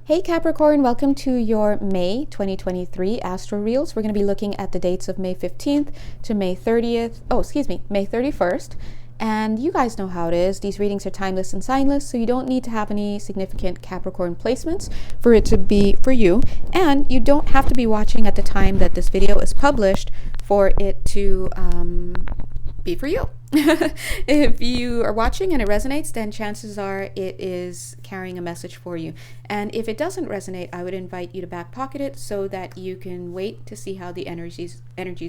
Hey Capricorn, welcome to your May 2023 Astro Reels. We're going to be looking at the dates of May 15th to May 30th. May 31st. And you guys know how it is. These readings are timeless and signless, so you don't need to have any significant Capricorn placements for it to be for you. And you don't have to be watching at the time that this video is published for it to be for you. If you are watching and it resonates, then chances are it is carrying a message for you. And if it doesn't resonate, I would invite you to back pocket it so that you can wait to see how the energies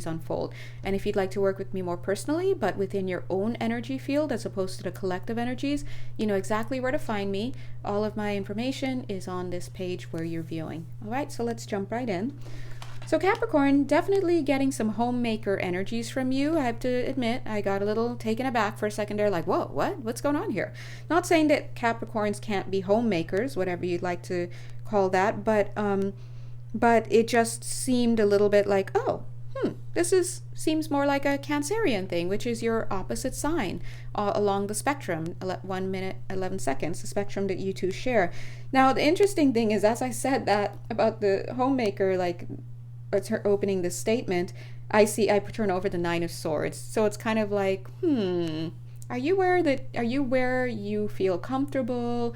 unfold. And if you'd like to work with me more personally, but within your own energy field as opposed to the collective energies, you know exactly where to find me. All of my information is on this page where you're viewing. All right, so let's jump right in. So Capricorn, definitely getting some homemaker energies from you. I have to admit, I got a little taken aback for a second there, like, whoa, what's going on here? Not saying that Capricorns can't be homemakers, whatever you'd like to call that, but it just seemed a little bit like, seems more like a Cancerian thing, which is your opposite sign along the spectrum, 1 minute, 11 seconds, the spectrum that you two share. Now, the interesting thing is, as I said that about the homemaker, like, it's her opening this statement, I turn over the Nine of Swords. So it's kind of like, are you where you feel comfortable?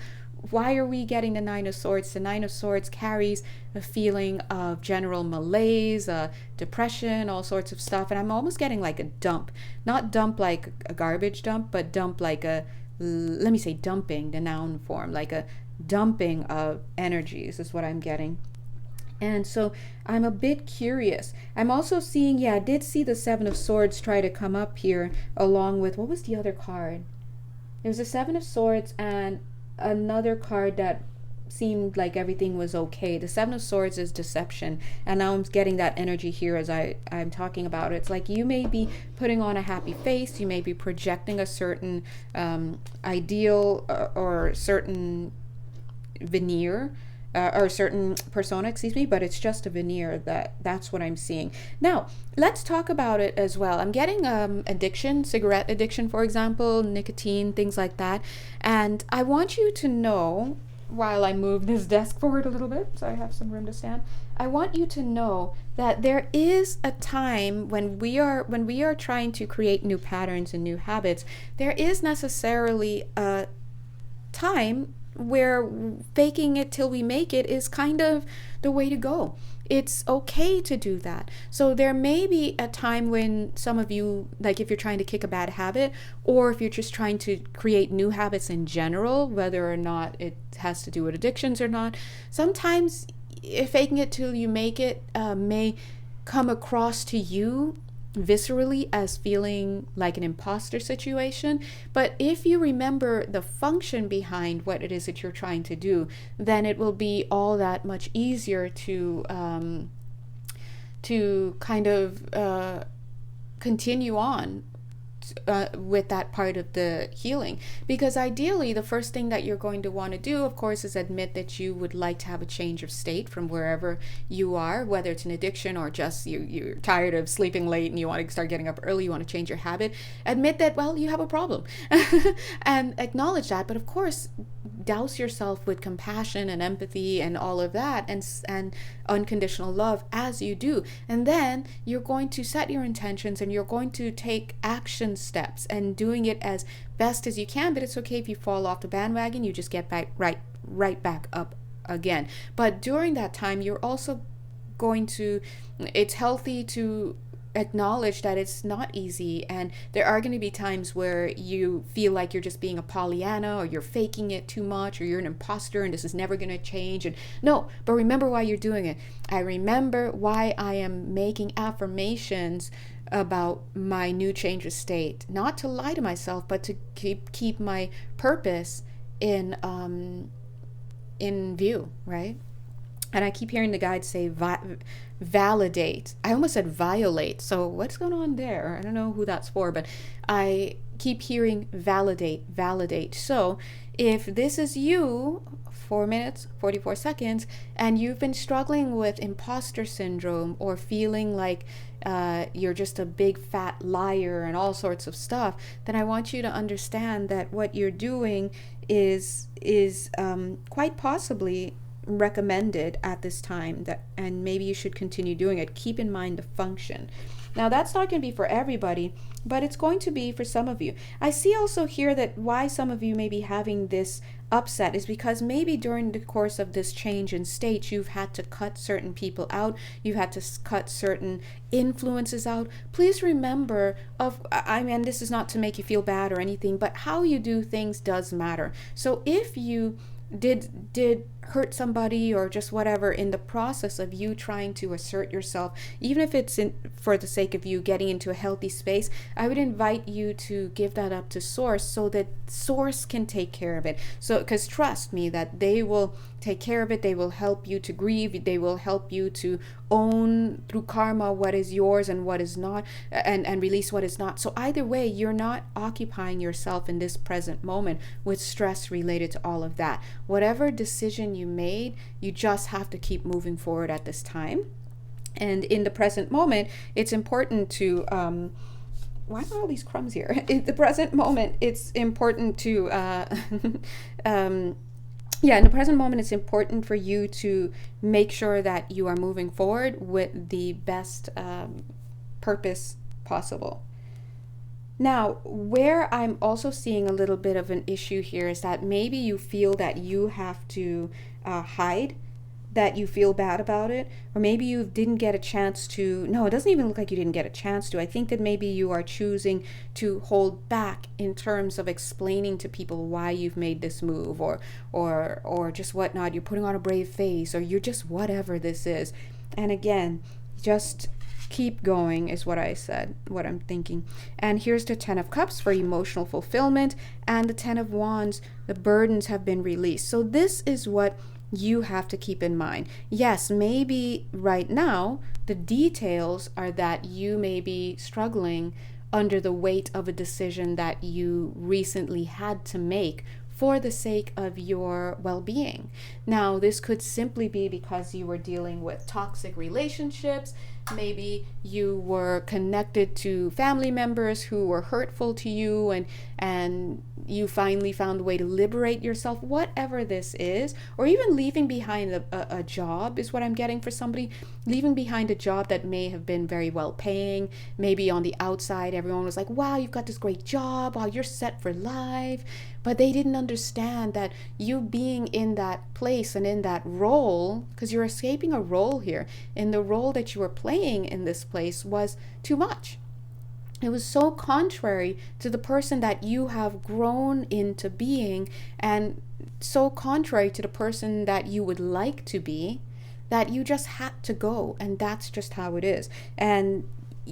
Why are we getting the Nine of Swords? The Nine of Swords carries a feeling of general malaise, depression, all sorts of stuff. And I'm almost getting like a dump. Not dump like a garbage dump, but dump like let me say dumping, the noun form, like a dumping of energies is what I'm getting. And so I'm a bit curious. I'm also seeing, I did see the Seven of Swords try to come up here along with, what was the other card? It was the Seven of Swords and another card that seemed like everything was okay. The Seven of Swords is deception. And now I'm getting that energy here as I'm talking about it. It's like you may be putting on a happy face. You may be projecting a certain ideal or certain veneer. Or certain persona, but it's just a veneer. That's what I'm seeing. Now, let's talk about it as well. I'm getting addiction, cigarette addiction, for example, nicotine, things like that. And I want you to know, while I move this desk forward a little bit, so I have some room to stand, I want you to know that there is a time when we are trying to create new patterns and new habits, there is necessarily a time where faking it till we make it is kind of the way to go. It's okay to do that. So there may be a time when some of you, like if you're trying to kick a bad habit, or if you're just trying to create new habits in general, whether or not it has to do with addictions or not, sometimes faking it till you make it may come across to you viscerally as feeling like an imposter situation. But if you remember the function behind what it is that you're trying to do, then it will be all that much easier to kind of continue on with that part of the healing. Because ideally, the first thing that you're going to want to do, of course, is admit that you would like to have a change of state from wherever you are, whether it's an addiction or just you're tired of sleeping late and you want to start getting up early, you want to change your habit. Admit that, well, you have a problem and acknowledge that. But of course, douse yourself with compassion and empathy and all of that and unconditional love as you do. And then you're going to set your intentions and you're going to take action steps and doing it as best as you can. But it's okay if you fall off the bandwagon, you just get back right back up again. But during that time, you're also it's healthy to acknowledge that it's not easy, and there are going to be times where you feel like you're just being a Pollyanna, or you're faking it too much, or you're an imposter and this is never going to change. And no, but remember why you're doing it. I remember why I am making affirmations about my new change of state, not to lie to myself, but to keep my purpose in view, right? And I keep hearing the guides say validate. I almost said violate. So what's going on there? I don't know who that's for, but I keep hearing validate. So if this is you, 4 minutes, 44 seconds, and you've been struggling with imposter syndrome or feeling like you're just a big fat liar and all sorts of stuff, then I want you to understand that what you're doing is quite possibly recommended at this time, that, and maybe you should continue doing it. Keep in mind the function. Now, that's not going to be for everybody, but it's going to be for some of you. I see also here that why some of you may be having this upset is because maybe during the course of this change in state, you've had to cut certain people out. You've had to cut certain influences out. Please remember, I mean, this is not to make you feel bad or anything, but how you do things does matter. So if you did hurt somebody or just whatever in the process of you trying to assert yourself, even if it's for the sake of you getting into a healthy space, I would invite you to give that up to Source so that Source can take care of it. So, because trust me that they will take care of it. They will help you to grieve. They will help you to own through karma what is yours and what is not, and release what is not. So either way, you're not occupying yourself in this present moment with stress related to all of that. Whatever decision you made, you just have to keep moving forward at this time. And in the present moment, it's important to why are all these crumbs here? In the present moment, it's important to in the present moment, it's important for you to make sure that you are moving forward with the best purpose possible. Now, where I'm also seeing a little bit of an issue here is that maybe you feel that you have to hide, that you feel bad about it, or maybe you didn't get a chance to. No, it doesn't even look like you didn't get a chance to. I think that maybe you are choosing to hold back in terms of explaining to people why you've made this move, or just whatnot. You're putting on a brave face, or you're just whatever this is. And again, just keep going is what I said, what I'm thinking. And here's the 10 of Cups for emotional fulfillment, and the 10 of Wands, the burdens have been released. So this is what you have to keep in mind. Yes, maybe right now the details are that you may be struggling under the weight of a decision that you recently had to make for the sake of your well-being. Now, this could simply be because you were dealing with toxic relationships. Maybe you were connected to family members who were hurtful to you, and you finally found a way to liberate yourself, whatever this is. Or even leaving behind a job is what I'm getting for somebody. Leaving behind a job that may have been very well paying. Maybe on the outside everyone was like, wow, you've got this great job, wow, you're set for life. But they didn't understand that you being in that place and in that role, because you're escaping a role here, in the role that you were playing in this place was too much. It was so contrary to the person that you have grown into being, and so contrary to the person that you would like to be, that you just had to go. And that's just how it is. And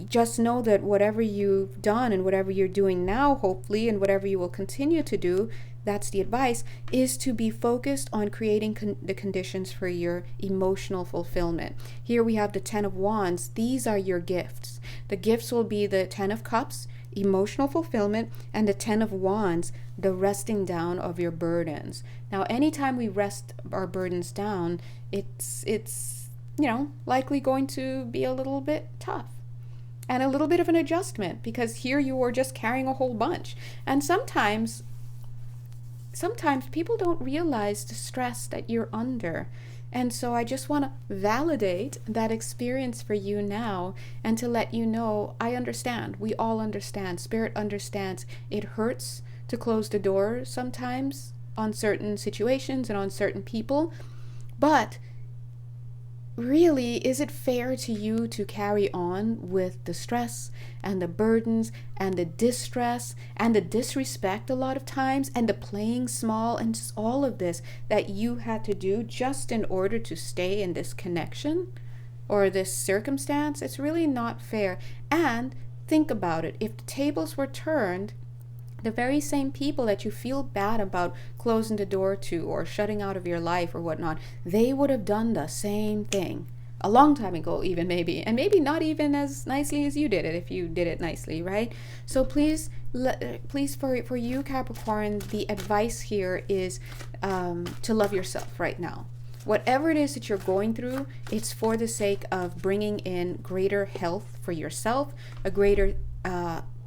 just know that whatever you've done and whatever you're doing now, hopefully, and whatever you will continue to do, that's the advice, is to be focused on creating the conditions for your emotional fulfillment. Here we have the 10 of Wands. These are your gifts. The gifts will be the 10 of Cups, emotional fulfillment, and the 10 of Wands, the resting down of your burdens. Now, anytime we rest our burdens down, it's likely going to be a little bit tough. And a little bit of an adjustment, because here you are just carrying a whole bunch. And sometimes people don't realize the stress that you're under. And so I just want to validate that experience for you now, and to let you know, I understand. We all understand. Spirit understands. It hurts to close the door sometimes on certain situations and on certain people. But really, is it fair to you to carry on with the stress and the burdens and the distress and the disrespect a lot of times, and the playing small, and just all of this that you had to do just in order to stay in this connection or this circumstance? It's really not fair. And think about it. If the tables were turned, the very same people that you feel bad about closing the door to or shutting out of your life or whatnot, they would have done the same thing a long time ago, even maybe, and maybe not even as nicely as you did it, if you did it nicely, right? So please for you, Capricorn, the advice here is to love yourself right now. Whatever it is that you're going through, it's for the sake of bringing in greater health for yourself, a greater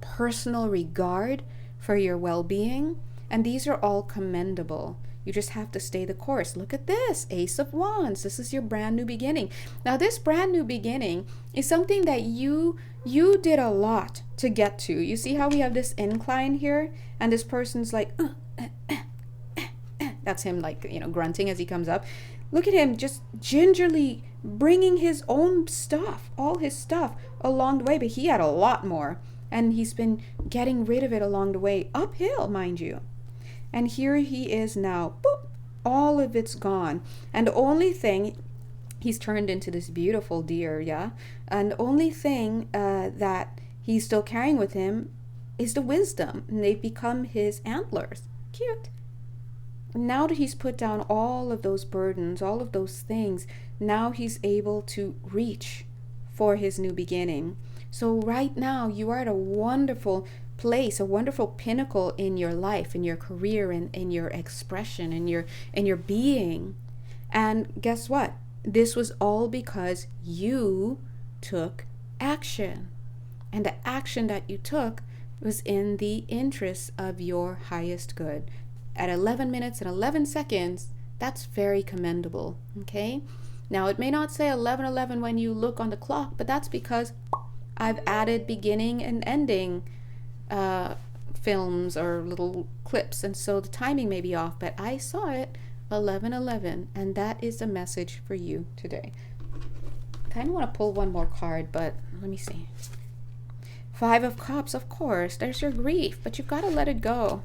personal regard for your well-being, and these are all commendable. You just have to stay the course. Look at this, Ace of Wands. This is your brand new beginning. Now, this brand new beginning is something that you did a lot to get to. You see how we have this incline here? And this person's like, that's him, like, you know, grunting as he comes up. Look at him just gingerly bringing his own stuff, all his stuff along the way. But he had a lot more. And he's been getting rid of it along the way, uphill, mind you. And here he is now. Boop, all of it's gone. And the only thing, he's turned into this beautiful deer, yeah? And the only thing that he's still carrying with him is the wisdom. And they've become his antlers. Cute. Now that he's put down all of those burdens, all of those things, now he's able to reach for his new beginning. So right now you are at a wonderful place, a wonderful pinnacle in your life, in your career, in your expression, in your being. And guess what? This was all because you took action. And the action that you took was in the interest of your highest good. At 11 minutes and 11 seconds, that's very commendable, okay? Now, it may not say 11:11 when you look on the clock, but that's because I've added beginning and ending films or little clips, and so the timing may be off, but I saw it 11:11, and that is a message for you today. I kind of want to pull one more card, but let me see. 5 of Cups, of course. There's your grief, but you've got to let it go.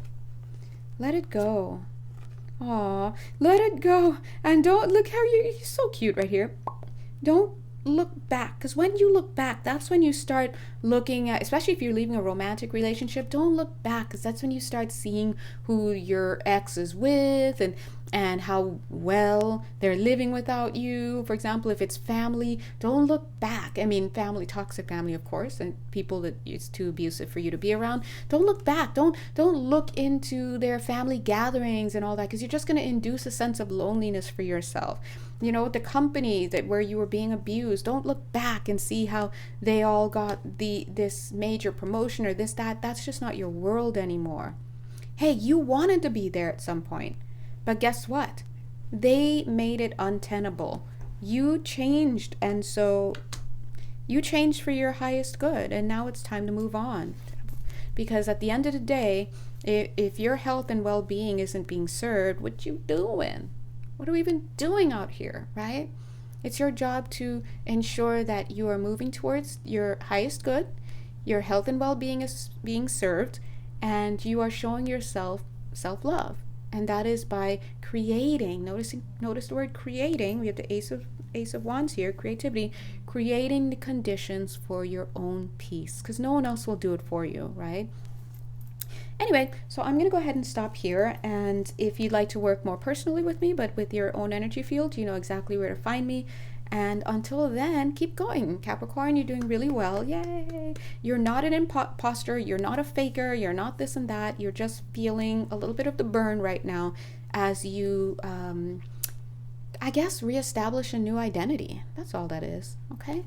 Let it go. Aw, let it go. And don't look how you're so cute right here. Don't look back, because when you look back, that's when you start looking at, especially if you're leaving a romantic relationship, don't look back, because that's when you start seeing who your ex is with and how well they're living without you. For example, if it's family, don't look back. I mean, family, toxic family, of course, and people that it's too abusive for you to be around. Don't look back. Don't look into their family gatherings and all that, because you're just going to induce a sense of loneliness for yourself. You know, the company that where you were being abused, don't look back and see how they all got this major promotion or this, that. That's just not your world anymore. Hey, you wanted to be there at some point, but guess what? They made it untenable. You changed, and so you changed for your highest good, and now it's time to move on. Because at the end of the day, if your health and well-being isn't being served, what you doing? What are we even doing out here, right? It's your job to ensure that you are moving towards your highest good, your health and well-being is being served, and you are showing yourself self-love. And that is by creating, notice the word creating. We have the Ace of Wands here, creativity, creating the conditions for your own peace, because no one else will do it for you, right? Anyway, so I'm going to go ahead and stop here. And if you'd like to work more personally with me, but with your own energy field, you know exactly where to find me. And until then, keep going. Capricorn, you're doing really well. Yay! You're not an imposter. You're not a faker. You're not this and that. You're just feeling a little bit of the burn right now as you, I guess, reestablish a new identity. That's all that is. Okay?